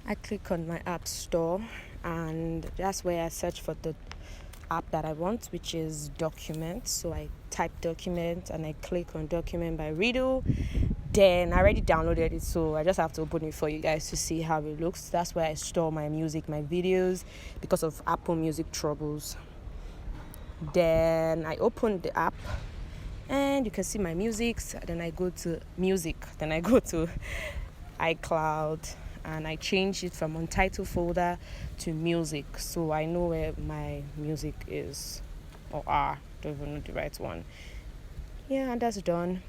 I click on my app store, and that's where I search for the app that I want, which is Document. So I type Document and I click on Document by Readdle. Then I already downloaded it, so I just have to open it for you guys to see how it looks. That's where I store my music, my videos, because of Apple Music troubles. Then I open the app and you can see my music. Then I go to music, then I go to iCloud, and I change it from untitled folder to music, so I know where my music is, or are. Don't even know the right one. Yeah, and that's done.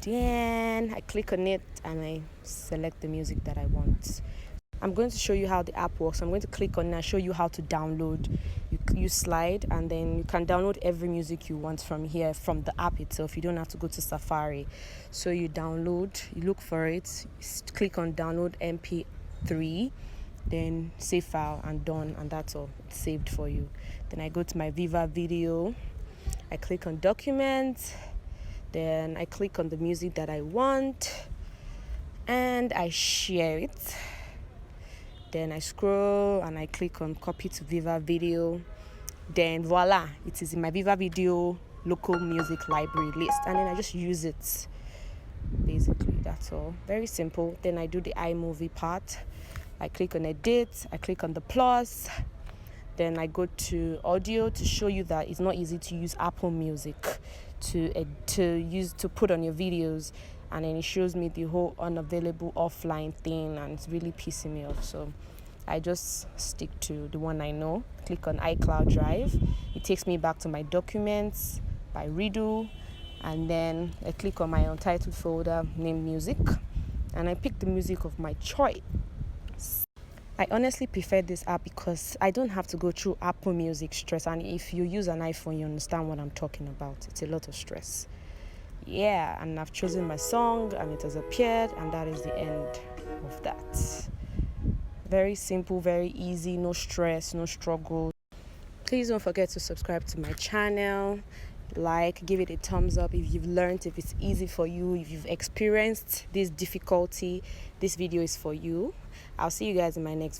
Then I click on it and I select the music that I want. I'm going to show you how the app works. I'm going to click on it and show you how to download. You slide, and then you can download every music you want from here, from the app itself. You don't have to go to Safari. So you download, you look for it, click on download MP3, then save file, and done, and that's all. It's saved for you. Then I go to my Viva video, I click on document, then I click on the music that I want, and I share it. Then I scroll and I click on copy to Viva video. Then voila, it is in my Viva video local music library list, and then I just use it. Basically, that's all. Very simple. Then I do the iMovie part. I click on edit, I click on the plus, then I go to audio to show you that it's not easy to use Apple Music to put on your videos, and then it shows me the whole unavailable offline thing, and it's really pissing me off. So I just stick to the one I know. Click on iCloud Drive. It takes me back to my documents by Readdle, and then I click on my untitled folder named music, and I pick the music of my choice. I honestly prefer this app because I don't have to go through Apple Music stress, and if you use an iPhone, you understand what I'm talking about. It's a lot of stress. Yeah, and I've chosen my song and it has appeared, and that is the end of that. Very simple, very easy, no stress, no struggle. Please don't forget to subscribe to my channel, give it a thumbs up if you've learned, if it's easy for you, if you've experienced this difficulty, this video is for you. I'll see you guys in my next video.